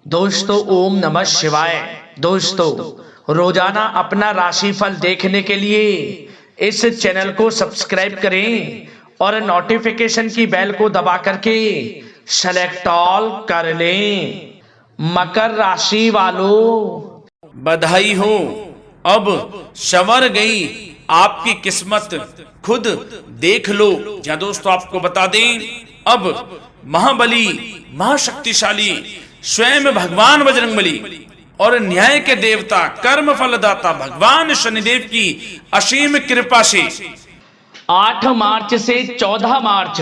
दोस्तों ओम नमः शिवाय। दोस्तों रोजाना अपना राशिफल देखने के लिए इस चैनल को सब्सक्राइब करें और नोटिफिकेशन की बेल को दबा करके सेलेक्ट ऑल कर लें। मकर राशि वालों बधाई हो, अब संवर गई आपकी किस्मत, खुद देख लो। या दोस्तों आपको बता दें, अब महाबली महाशक्तिशाली स्वयं भगवान बजरंगबली और न्याय के देवता कर्म फलदाता भगवान शनिदेव की असीम कृपा से 8 मार्च से 14 मार्च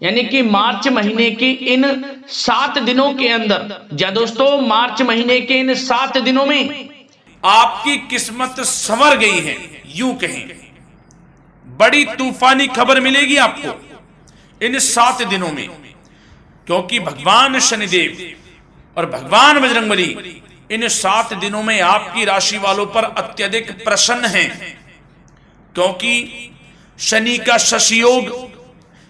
यानी कि मार्च महीने के इन 7 दिनों के अंदर, या दोस्तों मार्च महीने के इन 7 दिनों में आपकी किस्मत संवर गई है। यूं कहें, बड़ी तूफानी खबर मिलेगी आपको इन 7 दिनों में, क्योंकि भगवान शनिदेव और भगवान बजरंगबली इन 7 दिनों में आपकी राशि वालों पर अत्यधिक प्रसन्न हैं, क्योंकि शनि का शशि योग,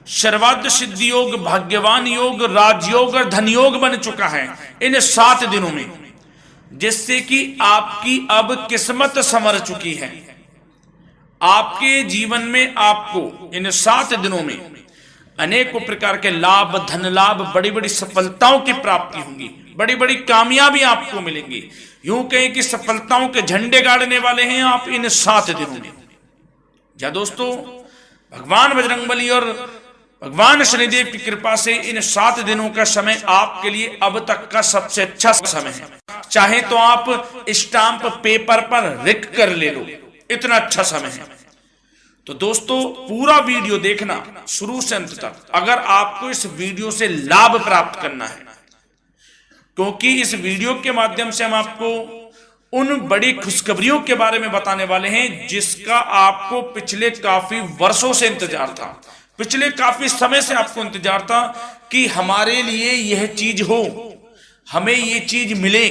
सर्वार्थ सिद्धि योग, भाग्यवान योग, राजयोग और धन योग बन चुका है इन 7 दिनों में, जिससे कि आपकी अब किस्मत संवर चुकी है। आपके जीवन में आपको इन 7 दिनों में अनेकों प्रकार के लाभ, धन लाभ, बड़ी बड़ी सफलताओं की प्राप्ति होंगी, बड़ी बड़ी कामयाबी आपको मिलेंगी। यूं कहें कि सफलताओं के झंडे गाड़ने वाले हैं आप इन 7 दिनों में। या दोस्तों भगवान बजरंगबली और भगवान शनिदेव की कृपा से इन 7 दिनों का समय आपके लिए अब तक का सबसे अच्छा समय है। चाहे तो आप स्टाम्प पेपर पर लिख कर ले लो, इतना अच्छा समय है। तो दोस्तों पूरा वीडियो देखना शुरू से अंत तक, अगर आपको इस वीडियो से लाभ प्राप्त करना है, क्योंकि इस वीडियो के माध्यम से हम आपको उन बड़ी खुशखबरियों के बारे में बताने वाले हैं जिसका आपको पिछले काफी वर्षों से इंतजार था, पिछले काफी समय से आपको इंतजार था कि हमारे लिए यह चीज हो, हमें ये चीज मिले,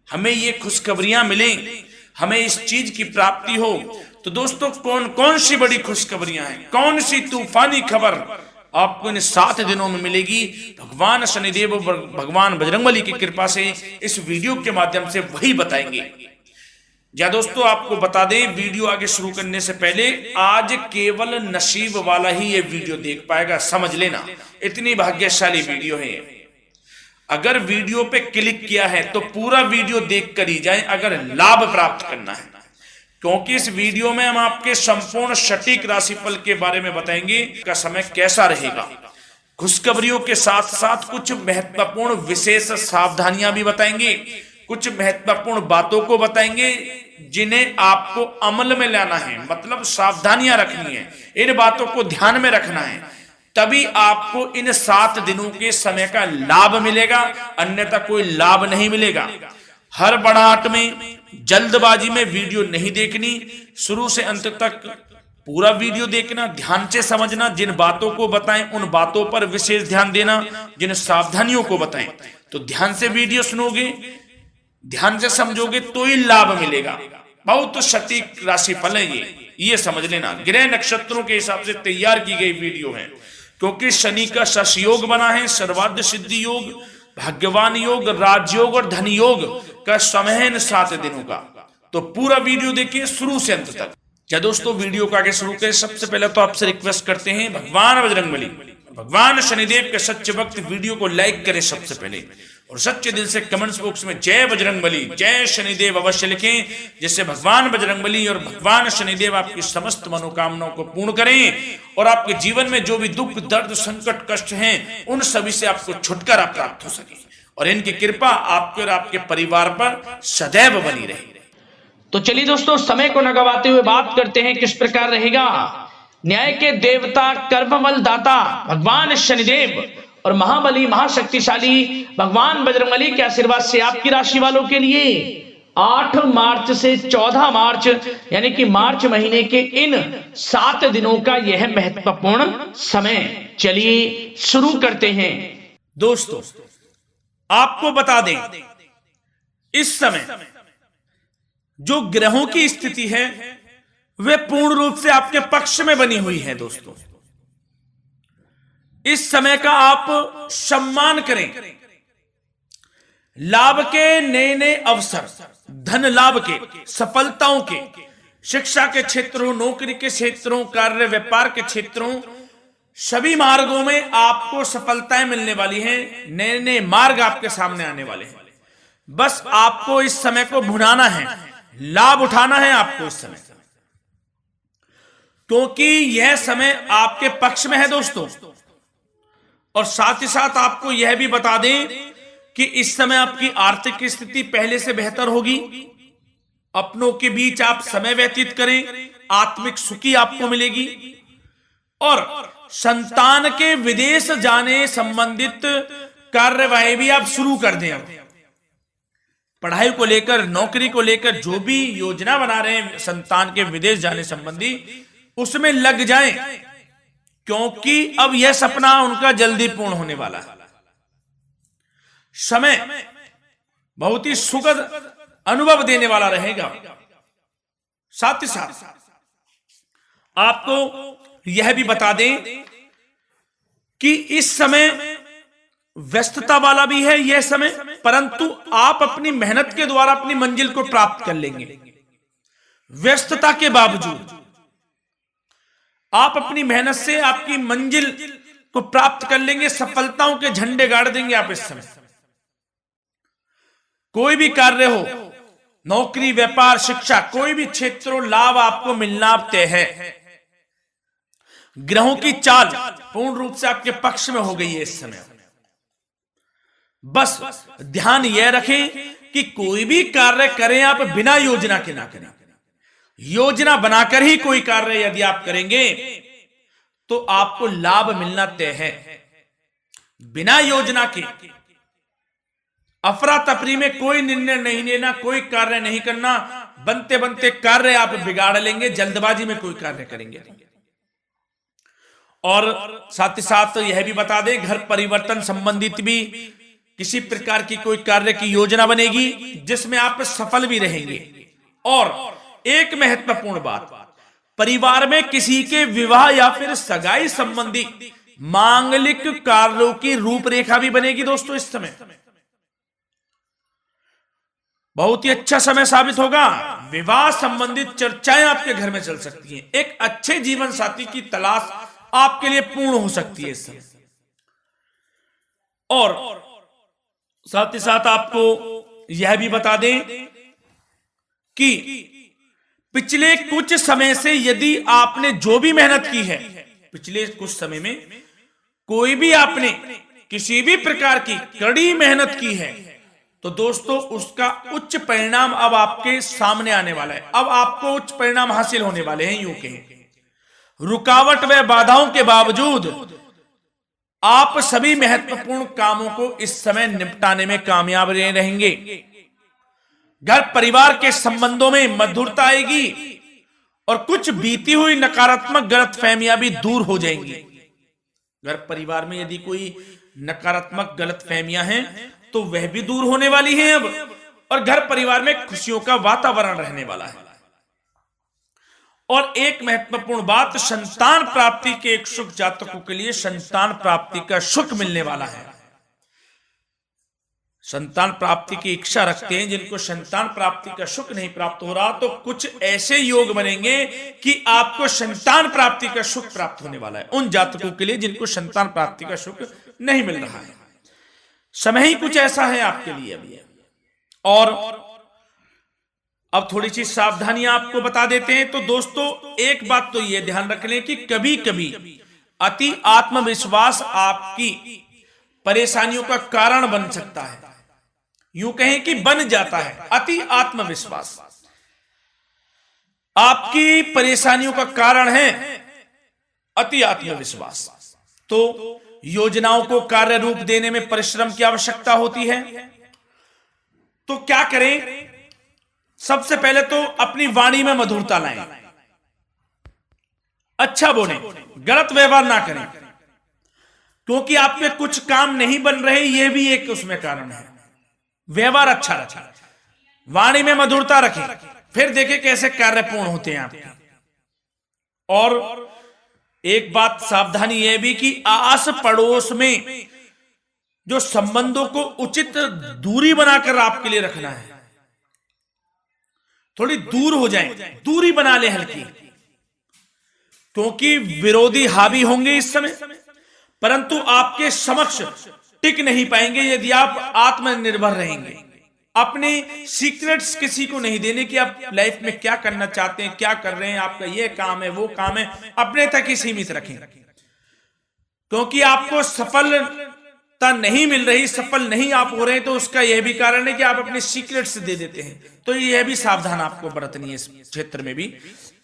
हमें ये खुशखबरियां मिले, हमें इस चीज की प्राप्ति हो। तो दोस्तों कौन कौन सी बड़ी खुशखबरियां हैं, कौन सी तूफानी खबर आपको इन 7 दिनों में मिलेगी, भगवान शनिदेव और भगवान बजरंगबली की कृपा से इस वीडियो के माध्यम से वही बताएंगे। या दोस्तों आपको बता दें, वीडियो आगे शुरू करने से पहले आज केवल नसीब वाला ही ये वीडियो देख पाएगा, समझ लेना, इतनी भाग्यशाली वीडियो है। अगर वीडियो पे क्लिक किया है तो पूरा वीडियो देख कर ही जाए अगर लाभ प्राप्त करना है, क्योंकि इस वीडियो में हम आपके संपूर्ण सटीक राशिफल के बारे में बताएंगे का समय कैसा रहेगा। खुशखबरियों के साथ साथ कुछ महत्वपूर्ण विशेष सावधानियां भी बताएंगे, कुछ महत्वपूर्ण बातों को बताएंगे जिन्हें आपको अमल में लाना है, मतलब सावधानियां रखनी है, इन बातों को ध्यान में रखना है, तभी आपको इन 7 दिनों के समय का लाभ मिलेगा, अन्यथा कोई लाभ नहीं मिलेगा। हड़बड़ाहट में, जल्दबाजी में वीडियो नहीं देखनी, शुरू से अंत तक पूरा वीडियो देखना, ध्यान से समझना, जिन बातों को बताएं उन बातों पर विशेष ध्यान देना, जिन सावधानियों को बताएं तो ध्यान से वीडियो सुनोगे, ध्यान से समझोगे तो ही लाभ मिलेगा। बहुत सटीक राशिफल है ये समझ लेना। ग्रह नक्षत्रों के हिसाब से तैयार की गई वीडियो है, क्योंकि शनि का शश योग बना है, सर्वार्थ सिद्धि योग, भाग्यवान योग, राजयोग और धन योग का समय है इन 7 दिनों का। तो पूरा वीडियो देखिए शुरू से अंत तक। क्या दोस्तों वीडियो को आगे शुरू करें, सबसे पहले तो आपसे रिक्वेस्ट करते हैं, भगवान बजरंगबली, भगवान शनिदेव के सच्चे भक्त वीडियो को लाइक करें सबसे पहले, और सच्चे दिल से कमेंट्स बॉक्स में जय बजरंगबली, जय शनिदेव अवश्य लिखें, जिससे भगवान बजरंगबली और भगवान शनिदेव आपकी समस्त मनोकामनाओं को पूर्ण करें और आपके जीवन में जो भी दुख, दर्द, संकट, कष्ट हैं उन सभी से आपको छुटकारा प्राप्त हो सके और इनकी कृपा आपके और आपके परिवार पर सदैव बनी रहे। तो चलिए दोस्तों समय को न गवाते हुए बात करते हैं किस प्रकार रहेगा। न्याय के देवता, कर्मबल दाता भगवान शनिदेव और महाबली महाशक्तिशाली भगवान बजरंगबली के आशीर्वाद से आपकी राशि वालों के लिए 8 मार्च से 14 मार्च यानी कि मार्च महीने के इन 7 दिनों का यह महत्वपूर्ण समय। चलिए शुरू करते हैं। दोस्तों आपको बता दें, इस समय जो ग्रहों की स्थिति है वे पूर्ण रूप से आपके पक्ष में बनी हुई है। दोस्तों इस समय का आप सम्मान करें, लाभ के नए नए अवसर, धन लाभ के, सफलताओं के, शिक्षा के क्षेत्रों, नौकरी के क्षेत्रों, कार्य व्यापार के क्षेत्रों, सभी मार्गों में आपको सफलताएं मिलने वाली हैं। नए नए मार्ग आपके सामने आने वाले हैं। बस आपको इस समय को भुनाना है, लाभ उठाना है आपको इस समय, क्योंकि यह समय आपके पक्ष में है दोस्तों। और साथ ही साथ आपको यह भी बता दें कि इस समय आपकी आर्थिक स्थिति पहले से बेहतर होगी। अपनों के बीच आप समय व्यतीत करें, आत्मिक सुखी आपको मिलेगी। और संतान के विदेश जाने संबंधित कार्यवाही भी आप शुरू कर दें। पढ़ाई को लेकर, नौकरी को लेकर जो भी योजना बना रहे हैं संतान के विदेश जाने संबंधी, उसमें लग जाएं, क्योंकि अब यह सपना उनका जल्दी पूर्ण होने वाला है। समय बहुत ही सुखद अनुभव देने वाला रहेगा। साथ ही साथ आपको यह भी बता दें कि इस समय व्यस्तता वाला भी है यह समय, परंतु आप अपनी मेहनत के द्वारा अपनी मंजिल को प्राप्त कर लेंगे। व्यस्तता के बावजूद आप अपनी मेहनत से आपकी मंजिल को प्राप्त कर लेंगे। सफलताओं के झंडे गाड़ देंगे आप इस समय। कोई भी कार्य हो, नौकरी, व्यापार, शिक्षा, कोई भी क्षेत्रों, लाभ आपको मिलना तय है। ग्रहों की चाल पूर्ण रूप से आपके पक्ष में हो गई है इस समय। बस ध्यान यह रखें कि कोई भी कार्य करें आप बिना योजना के ना करें। योजना बनाकर ही कोई कार्य यदि आप करेंगे तो आपको लाभ मिलना तय है। बिना योजना के अफरा तफरी में कोई निर्णय नहीं लेना, कोई कार्य नहीं करना। बनते बनते कार्य आप बिगाड़ लेंगे, जल्दबाजी में कोई कार्य करेंगे। और साथ ही साथ यह भी बता दें, घर परिवर्तन संबंधित भी किसी प्रकार की कोई कार्य की योजना बनेगी जिसमें आप सफल भी रहेंगे। और एक महत्वपूर्ण बात, परिवार में किसी के विवाह या फिर सगाई संबंधी मांगलिक कार्यों की रूपरेखा भी बनेगी दोस्तों इस समय। बहुत ही अच्छा समय साबित होगा। विवाह संबंधित चर्चाएं आपके घर में चल सकती हैं। एक अच्छे जीवन साथी की तलाश आपके लिए पूर्ण हो सकती है इस समय। और साथ ही साथ आपको यह भी बता दें कि पिछले कुछ समय से यदि आपने जो भी मेहनत की है, पिछले कुछ समय में कोई भी आपने किसी भी प्रकार की कड़ी मेहनत की है, तो दोस्तों उसका उच्च परिणाम अब आपके सामने आने वाला है। अब आपको उच्च परिणाम हासिल होने वाले हैं। यूं कहें रुकावट व बाधाओं के बावजूद आप सभी महत्वपूर्ण कामों को इस समय निपटाने में कामयाब रहेंगे। घर परिवार के संबंधों में मधुरता आएगी और कुछ बीती हुई नकारात्मक गलतफहमियां भी दूर हो जाएंगी। घर परिवार में यदि कोई नकारात्मक गलतफहमियां हैं तो वह भी दूर होने वाली हैं अब, और घर परिवार में खुशियों का वातावरण रहने वाला है। और एक महत्वपूर्ण बात, संतान प्राप्ति के इच्छुक जातकों के लिए संतान प्राप्ति का सुख मिलने वाला है। संतान प्राप्ति की इच्छा रखते हैं जिनको संतान प्राप्ति का सुख नहीं प्राप्त हो रहा, तो कुछ ऐसे योग बनेंगे कि आपको संतान प्राप्ति का सुख प्राप्त होने वाला है। उन जातकों के लिए जिनको संतान प्राप्ति का सुख नहीं मिल रहा है, समय ही कुछ ऐसा है आपके लिए अभी। और अब थोड़ी सी सावधानियां आपको बता देते हैं। तो दोस्तों एक बात तो यह ध्यान रख लें कि कभी कभी अति आत्मविश्वास आपकी परेशानियों का कारण बन सकता है। यूं कहें कि बन जाता है। अति आत्मविश्वास आपकी परेशानियों का कारण है। अति आत्मविश्वास तो योजनाओं को कार्य रूप देने में परिश्रम की आवश्यकता होती है। तो क्या करें? सबसे पहले तो अपनी वाणी में मधुरता लाएं, अच्छा बोलें, गलत व्यवहार ना करें, क्योंकि आप पे कुछ काम नहीं बन रहे, यह भी एक उसमें कारण है। व्यवहार अच्छा रखें, वाणी में मधुरता रखें, फिर देखें कैसे कार्य पूर्ण होते हैं आपके। और एक बात सावधानी यह भी कि आस पड़ोस में जो संबंधों को उचित दूरी बनाकर आपके लिए रखना है, थोड़ी दूर हो जाए, दूरी बना ले हल्की, क्योंकि विरोधी हावी होंगे इस समय, परंतु आपके समक्ष टिक नहीं पाएंगे यदि आप आत्मनिर्भर रहेंगे। अपने सीक्रेट्स किसी को नहीं देने कि आप लाइफ में क्या करना चाहते हैं, क्या कर रहे हैं, आपका ये काम है, वो काम है, अपने तक ही सीमित रखें, क्योंकि आपको सफलता नहीं मिल रही, सफल नहीं आप हो रहे हैं, तो उसका यह भी कारण है कि आप अपने सीक्रेट्स दे देते हैं। तो यह भी सावधान आपको बरतनी है, इस क्षेत्र में भी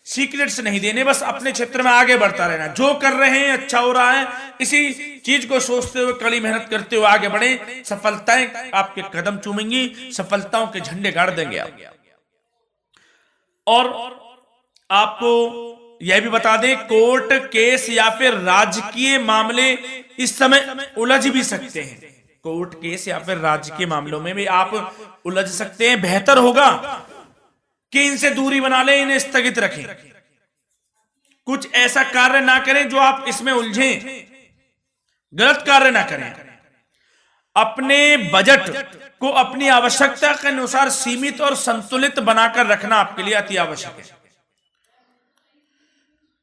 सीक्रेट्स नहीं देने, बस अपने क्षेत्र में आगे बढ़ता रहना, जो कर रहे हैं अच्छा हो रहा है, इसी चीज को सोचते हुए कड़ी मेहनत करते हुए आगे बढ़े, सफलताएं आपके कदम चूमेंगी, सफलताओं के झंडे गाड़ देंगे आप। और आपको यह भी बता दें, कोर्ट केस या फिर राजकीय मामले इस समय उलझ भी सकते हैं। कोर्ट केस या फिर राजकीय मामलों में भी आप उलझ सकते हैं। बेहतर होगा कि इनसे दूरी बना लें, इन्हें स्थगित रखें, कुछ ऐसा कार्य ना करें जो आप इसमें उलझें, गलत कार्य ना करें। अपने बजट को अपनी आवश्यकता के अनुसार सीमित और संतुलित बनाकर रखना आपके लिए अति आवश्यक है।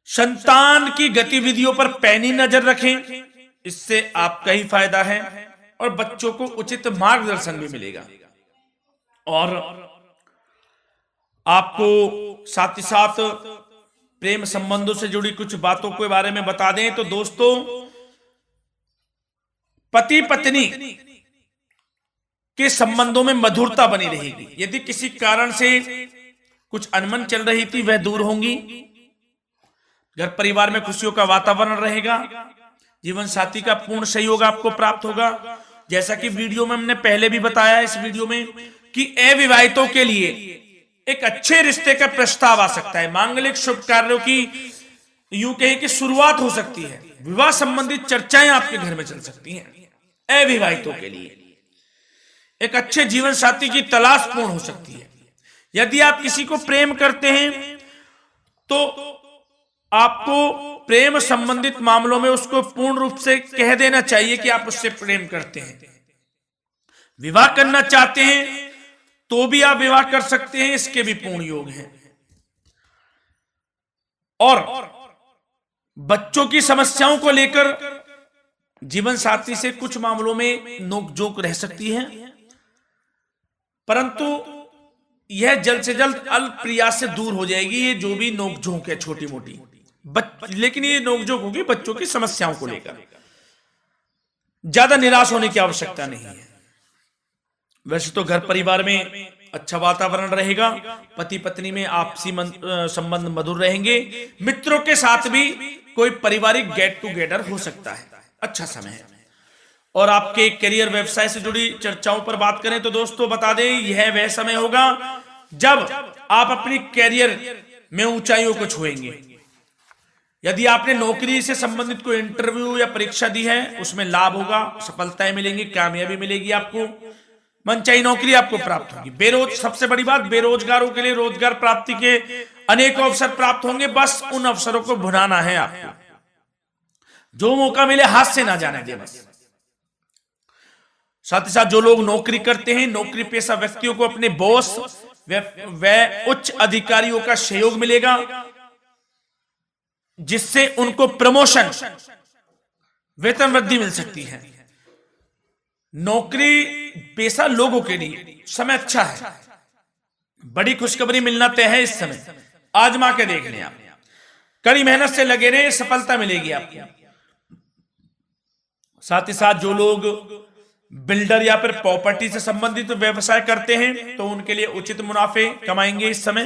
संतान की गतिविधियों पर पैनी नजर रखें, इससे आपका ही फायदा है और बच्चों को उचित मार्गदर्शन भी मिलेगा। और आपको साथ ही साथ प्रेम संबंधों से जुड़ी कुछ बातों के बारे में बता दें तो दोस्तों, पति पत्नी के संबंधों में मधुरता बनी रहेगी। यदि किसी कारण से कुछ अनबन चल रही थी वह दूर होंगी, घर परिवार में खुशियों का वातावरण रहेगा, जीवन साथी का पूर्ण सहयोग आपको प्राप्त होगा। जैसा कि वीडियो में हमने पहले भी बताया इस वीडियो में कि अविवाहितों के लिए एक अच्छे रिश्ते का प्रस्ताव आ सकता है, मांगलिक शुभ कार्यों की यूं कहें कि शुरुआत हो सकती है, विवाह संबंधित चर्चाएं आपके घर में चल सकती हैं। अविवाहितों के लिए एक अच्छे जीवन साथी की तलाश पूर्ण हो सकती है। यदि आप किसी को प्रेम करते हैं तो आपको प्रेम संबंधित मामलों में उसको पूर्ण रूप से कह देना चाहिए कि आप उससे प्रेम करते हैं। विवाह करना चाहते हैं तो भी आप विवाह कर सकते हैं, इसके भी पूर्ण योग हैं। और बच्चों की समस्याओं को लेकर जीवन साथी से कुछ मामलों में नोकझोंक रह सकती है, परंतु यह जल्द से जल्द अल्प प्रयास से दूर हो जाएगी। ये जो भी नोकझोंक है छोटी मोटी, लेकिन ये नोकझोंक होगी बच्चों की समस्याओं को लेकर। ज्यादा निराश होने की आवश्यकता नहीं है। वैसे तो घर परिवार में अच्छा वातावरण रहेगा, पति पत्नी में आपसी संबंध मधुर रहेंगे, मित्रों के साथ भी कोई पारिवारिक गेट टुगेदर हो सकता है, अच्छा समय है। और आपके करियर व्यवसाय से जुड़ी चर्चाओं पर बात करें तो दोस्तों बता दें, यह वह समय होगा जब आप अपनी करियर में ऊंचाइयों को छुएंगे। यदि आपने नौकरी से संबंधित कोई इंटरव्यू या परीक्षा दी है, उसमें लाभ होगा, सफलताएं मिलेंगी, कामयाबी मिलेगी, आपको मनचाही नौकरी आपको प्राप्त होगी। सबसे बड़ी बात, बेरोजगारों के लिए रोजगार प्राप्ति के अनेक अवसर प्राप्त होंगे, बस उन अवसरों को भुनाना है आपको। जो मौका मिले हाथ से ना जाने दे बस। साथ ही साथ जो लोग नौकरी करते हैं, नौकरी पेशा व्यक्तियों को अपने बॉस व उच्च अधिकारियों का सहयोग मिलेगा, जिससे उनको प्रमोशन, वेतन वृद्धि मिल सकती है। नौकरी पेशा लोगों के लिए समय अच्छा है, बड़ी खुशखबरी मिलना तय है इस समय। आजमा के देख लें आप, कड़ी मेहनत से लगे रहे, सफलता मिलेगी आपको। साथ ही साथ जो लोग बिल्डर या फिर प्रॉपर्टी से संबंधित व्यवसाय करते हैं तो उनके लिए उचित मुनाफे कमाएंगे इस समय,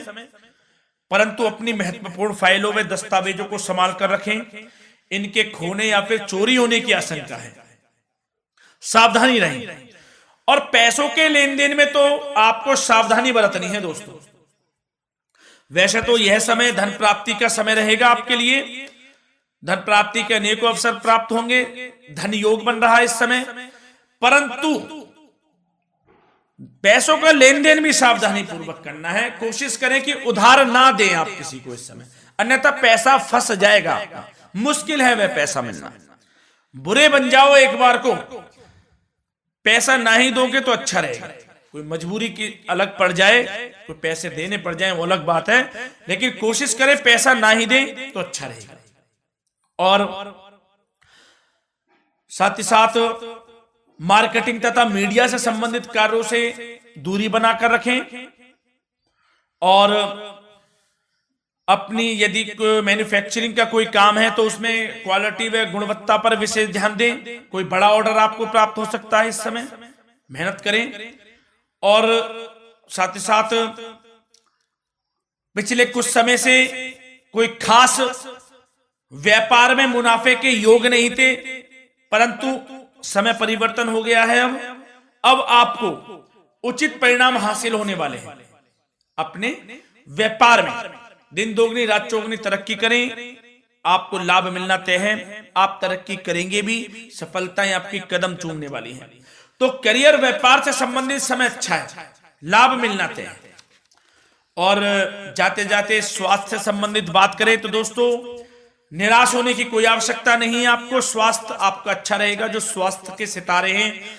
परंतु अपनी महत्वपूर्ण फाइलों में दस्तावेजों को संभाल कर रखें, इनके खोने या फिर चोरी होने की आशंका है, सावधानी रहें। और पैसों के लेन देन में तो आपको सावधानी बरतनी है दोस्तों। वैसे तो यह समय धन प्राप्ति का समय रहेगा आपके लिए, धन प्राप्ति के अनेकों अवसर प्राप्त होंगे, धन योग बन रहा है इस समय, परंतु पैसों का लेन देन भी सावधानी पूर्वक करना है। कोशिश करें कि उधार ना दें आप किसी को इस समय, अन्यथा पैसा फंस जाएगा आपका, मुश्किल है वह पैसा मिलना। बुरे बन जाओ एक बार को पैसा ना ही दोगे तो अच्छा रहेगा। कोई मजबूरी की अलग पड़ जाए, कोई पैसे देने पड़ जाए, वो अलग बात है, लेकिन कोशिश करें पैसा ना ही दें तो अच्छा रहेगा। और साथ ही साथ मार्केटिंग तथा मीडिया से संबंधित कार्यों से दूरी बनाकर रखें। और अपनी यदि मैन्युफैक्चरिंग का कोई काम है तो उसमें क्वालिटी व गुणवत्ता पर विशेष ध्यान दें। कोई बड़ा ऑर्डर आपको प्राप्त हो सकता है, इस समय मेहनत करें। और साथ ही साथ पिछले कुछ समय से कोई खास व्यापार में मुनाफे के योग नहीं थे, परंतु समय परिवर्तन हो गया है। अब आपको उचित परिणाम हासिल होने वाले हैं। अपने व्यापार में दिन दोगुनी रात चौगुनी तरक्की करें, आपको लाभ मिलना तय है। आप तरक्की करेंगे भी, सफलताएं आपकी कदम चूमने वाली हैं। तो करियर व्यापार से संबंधित समय अच्छा है, लाभ मिलना तय है। और जाते जाते स्वास्थ्य से संबंधित बात करें तो दोस्तों, निराश होने की कोई आवश्यकता नहीं है। आपको स्वास्थ्य आपका अच्छा रहेगा। जो स्वास्थ्य के सितारे हैं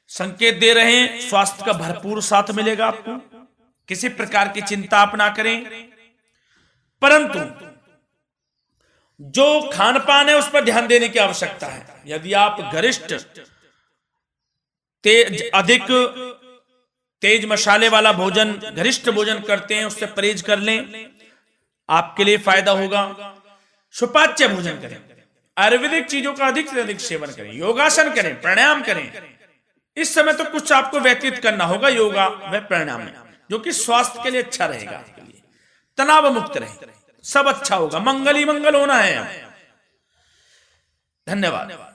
संकेत दे रहे हैं, स्वास्थ्य का भरपूर साथ मिलेगा आपको। किसी प्रकार की चिंता आप ना करें, परंतु जो खान पान है उस पर ध्यान देने की आवश्यकता है। यदि आप गरिष्ठ अधिक तेज मसाले वाला भोजन, गरिष्ठ भोजन करते हैं, उससे परहेज कर लें, आपके लिए फायदा होगा। सुपाच्य भोजन करें, आयुर्वेदिक चीजों का अधिक से अधिक सेवन करें, योगासन करें, प्राणायाम करें। इस समय तो कुछ आपको व्यतीत करना होगा योगा व प्राणायाम में, जो कि स्वास्थ्य के लिए अच्छा रहेगा। आपके लिए तनाव मुक्त रहे, सब अच्छा होगा। मंगल ही मंगल होना है। धन्यवाद।